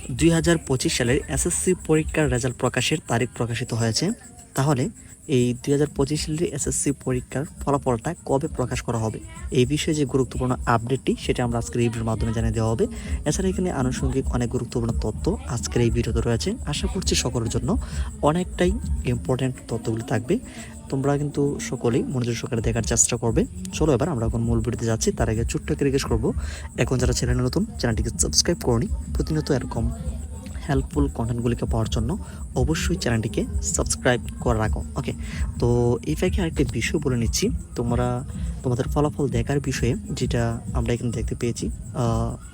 2025 সালের এসএসসি পরীক্ষার রেজাল্ট প্রকাশের তারিখ প্রকাশিত হয়েছে। তাহলে এই 2025 সালের এসএসসি পরীক্ষার ফলাফলটা কবে প্রকাশ করা হবে, এই বিষয়ে যে গুরুত্বপূর্ণ আপডেটটি সেটা আমরা আজকের এই ভিডিওর মাধ্যমে জানিয়ে দেওয়া হবে। এছাড়া এখানে আনুষঙ্গিক অনেক গুরুত্বপূর্ণ তথ্য আজকের এই ভিডিওতে রয়েছে। আশা করছি সকলের জন্য অনেকটাই ইম্পর্টেন্ট তথ্যগুলি থাকবে। তোমরা কিন্তু সকলেই মনোযোগ সহকারে দেখার চেষ্টা করবে। চলো এবার আমরা এখন মূল ভিডিওতে যাচ্ছি। তার আগে ছোট্ট একটা রিকোয়েস্ট করবো, এখন যারা চ্যানেলে নতুন, চ্যানেলটিকে সাবস্ক্রাইব করনি, প্রতিনিয়ত এরকম হেল্পফুল কন্টেন্টগুলিকে পাওয়ার জন্য অবশ্যই চ্যানেলটিকে সাবস্ক্রাইব করে রাখো। ওকে, তো এই ফাঁকে আরেকটি বিষয় বলে নিচ্ছি। তোমাদের ফলাফল দেখার বিষয়ে যেটা আমরা এখানে দেখতে পেয়েছি,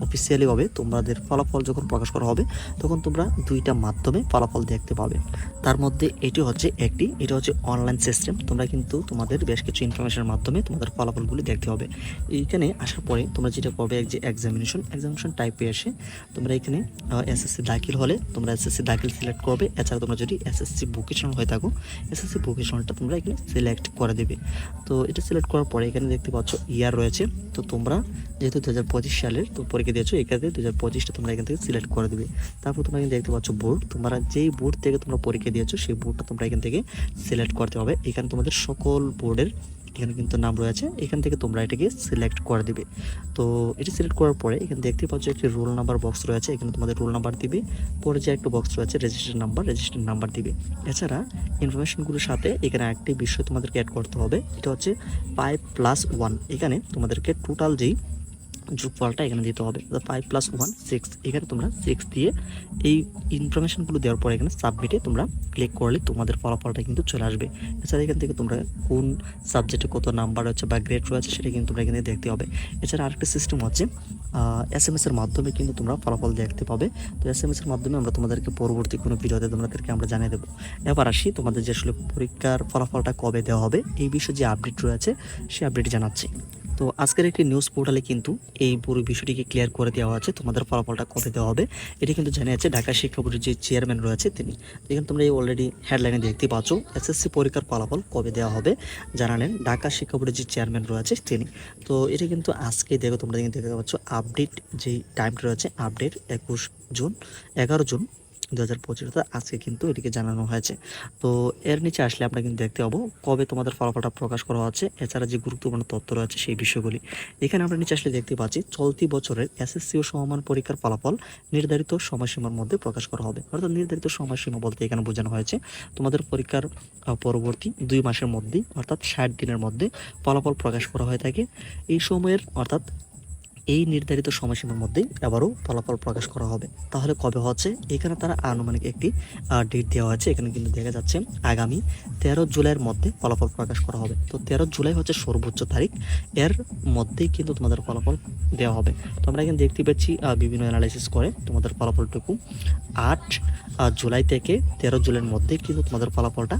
অফিসিয়ালিভাবে তোমাদের ফলাফল যখন প্রকাশ করা হবে তখন তোমরা দুইটা মাধ্যমে ফলাফল দেখতে পাবে। তার মধ্যে এটা হচ্ছে অনলাইন সিস্টেম। তোমরা কিন্তু তোমাদের বেশ কিছু ইনফরমেশনের মাধ্যমে তোমাদের ফলাফলগুলি দেখতে হবে। এইখানে আসার পরে তোমরা যেটা করবে, যে এক্সামিনেশন টাইপে এসে তোমরা এখানে এসএসসি দাখিল হলে তোমরা এসএসসি দাখিল সিলেক্ট করবে। এছাড়া তোমরা যদি এসএসসি ভোকেশনাল হয়ে থাকো, এসএসসি ভোকেশনালটা তোমরা এখানে সিলেক্ট করে দেবে। তো এটা সিলেক্ট করার পরে এখানে দেখতে পাচ্ছ ইয়ার রয়েছে। তো তোমরা যেহেতু 2025 সালের তো পরীক্ষা দিয়েছো, এখানে 2025টা তোমরা এখান থেকে সিলেক্ট করে দেবে। তারপর তোমরা এখানে দেখতে পাচ্ছ বোর্ড, তোমরা যেই বোর্ড থেকে তোমরা পরীক্ষা দিয়েছো সেই বোর্ডটা তোমরা এখান থেকে সিলেক্ট করতে হবে। এখানে তোমাদের সকল বোর্ডের এখানে কিন্তু নাম রয়েছে, এখান থেকে তোমরা এটাকে সিলেক্ট করে দিবে। তো এটা সিলেক্ট করার পরে এখানে দেখতে পাচ্ছ একটি রোল নাম্বার বক্স রয়েছে, এখানে তোমাদের রোল নাম্বার দিবে। পরে যে একটা বক্স রয়েছে রেজিস্ট্রেশন নাম্বার দিবে। এছাড়া ইনফরমেশনগুলোর সাথে এখানে একটি বিষয় তোমাদেরকে অ্যাড করতে হবে, এটা হচ্ছে 5+1। এখানে তোমাদেরকে টোটাল যেই যোগফলটা এখানে দিতে হবে, 5+1 6। এখানে তোমরা 6 দিয়ে এই ইনফরমেশনগুলো দেওয়ার পরে এখানে সাবমিটে তোমরা ক্লিক করলে তোমাদের ফলাফলটা কিন্তু চলে আসবে। এছাড়া এখান থেকে তোমরা কোন সাবজেক্টে কত নাম্বার রয়েছে বা গ্রেড রয়েছে সেটা কিন্তু তোমরা এখানে দেখতে হবে। এছাড়া আরেকটা সিস্টেম হচ্ছে SMS এর মাধ্যমে কিন্তু তোমরা ফলাফল দেখতে পাবে। তো SMS এর মাধ্যমে আমরা তোমাদেরকে পরবর্তী কোনো ভিডিওতে তোমাদেরকে আমরা জানিয়ে দেবো। এবার আসি তোমাদের যে আসলে পরীক্ষার ফলাফলটা কবে দেওয়া হবে এই বিষয়ে যে আপডেট রয়েছে সেই আপডেট জানাচ্ছি। তো আজকের একটি নিউজ পোর্টালে কিন্তু এই পুরো বিষয়টিকে ক্লিয়ার করে দেওয়া আছে, তোমাদের ফলাফলটা কবে দেওয়া হবে এটি কিন্তু জানিয়েছে ঢাকা শিক্ষা বোর্ডের যে চেয়ারম্যান রয়েছে তিনি। এখানে তোমরা এই অলরেডি হেডলাইনে দেখতে পাচ্ছ এসএসসি পরীক্ষার ফলাফল কবে দেওয়া হবে জানালেন ঢাকা শিক্ষা বোর্ডের যে চেয়ারম্যান রয়েছে তিনি। তো এটা কিন্তু আজকে দেখো তোমরা দেখতে পাচ্ছ আপডেট যেই টাইমটা রয়েছে, আপডেট 11 জুন 2025, অর্থাৎ আজকে কিন্তু এটিকে জানানো হয়েছে। তো এর নিচে আসলে আমরা কিন্তু দেখতে পাবো কবে তোমাদের ফলাফলটা প্রকাশ করা হচ্ছে, এছাড়া যে গুরুত্বপূর্ণ তথ্য রয়েছে সেই বিষয়গুলি। এখানে আমরা নিচে আসলে দেখতে পাচ্ছি চলতি বছরের এসএসসি ও সমমান পরীক্ষার ফলাফল নির্ধারিত সময়সীমার মধ্যে প্রকাশ করা হবে। অর্থাৎ নির্ধারিত সময়সীমা বলতে এখানে বোঝানো হয়েছে তোমাদের পরীক্ষার পরবর্তী 2 মাসের মধ্যেই, অর্থাৎ 60 দিনের মধ্যে ফলাফল প্রকাশ করা হয়ে থাকে। এই সময়ের অর্থাৎ এই নির্ধারিত সময়সীমার মধ্যেই আবারও ফলাফল প্রকাশ করা হবে। তাহলে কবে হচ্ছে, এখানে তারা আনুমানিক একটি ডেট দেওয়া আছে। এখানে কিন্তু দেখা যাচ্ছে আগামী 13 জুলাইয়ের মধ্যে ফলাফল প্রকাশ করা হবে। তো 13 জুলাই হচ্ছে সর্বোচ্চ তারিখ, এর মধ্যেই কিন্তু তোমাদের ফলাফল দেওয়া হবে। তো আমরা এখানে দেখতে পাচ্ছি বিভিন্ন অ্যানালাইসিস করে তোমাদের ফলাফলটুকু 8 জুলাই থেকে 13 জুলাইয়ের মধ্যে কিন্তু তোমাদের ফলাফলটা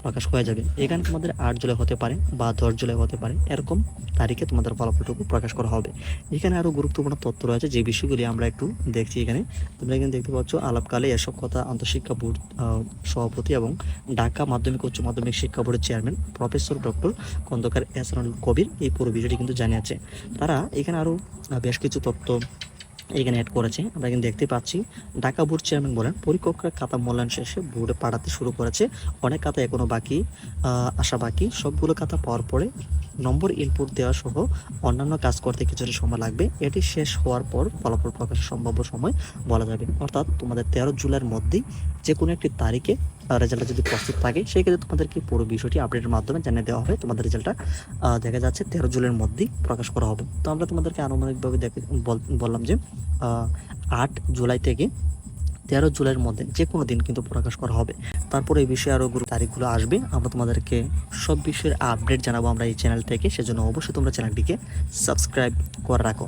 প্রকাশ হয়ে যাবে। এখানে তোমাদের 8 জুলাই হতে পারে বা 10 জুলাই হতে পারে, এরকম তারিখে তোমাদের ফলাফলটুকু প্রকাশ করা হবে। এখানে আরও গুরুত্বপূর্ণ তথ্য রয়েছে যে বিষয়গুলি আমরা একটু দেখছি। এখানে তোমরা এখানে দেখতে পাচ্ছ আলাপকালে এসব কথা আন্তঃশিক্ষা বোর্ড সভাপতি এবং ঢাকা মাধ্যমিক উচ্চ মাধ্যমিক শিক্ষা বোর্ডের chairman professor doctor Khandaker Ehsanul Kabir এই পুরো বিষয়টি কিন্তু জানিয়েছে। তারা এখানে আরও বেশ কিছু তথ্য এখানে অ্যাড করেছে। আমরা কিন্তু দেখতে পাচ্ছি ঢাকা বোর্ড চেয়ারম্যান বলেন পরীক্ষকরা খাতা মূল্যায়ন শেষে বোর্ডে পাঠাতে শুরু করেছে। অনেক খাতা এখনো আসা বাকি। সবগুলো খাতা পাওয়ার পরে নম্বর ইনপুট দেওয়া সহ অন্যান্য কাজ করতে কিছুটা সময় লাগবে। এটি শেষ হওয়ার পর ফলাফল প্রকাশের সম্ভাব্য সময় বলা যাবে। অর্থাৎ তোমাদের 13 জুলাইয়ের মধ্যেই যে কোনো একটি তারিখে রেজাল্টটা যদি প্রস্তুত থাকে সেক্ষেত্রে তোমাদেরকে পুরো বিষয়টি আপডেটের মাধ্যমে জানিয়ে দেওয়া হবে। তোমাদের রেজাল্টটা দেখা যাচ্ছে 13 জুলাইয়ের মধ্যেই প্রকাশ করা হবে। তো আমরা তোমাদেরকে আনুমানিকভাবে বললাম যে 8 জুলাই থেকে 13 জুলাইয়ের মধ্যে যে কোনো দিন কিন্তু প্রকাশ করা হবে। তারপরে এই বিষয়ে আরও তারিখগুলো আসবে, আমরা তোমাদেরকে সব বিষয়ের আপডেট জানাবো আমরা এই চ্যানেল থেকে। সেজন্য অবশ্যই তোমরা চ্যানেলটিকে সাবস্ক্রাইব করে রাখো।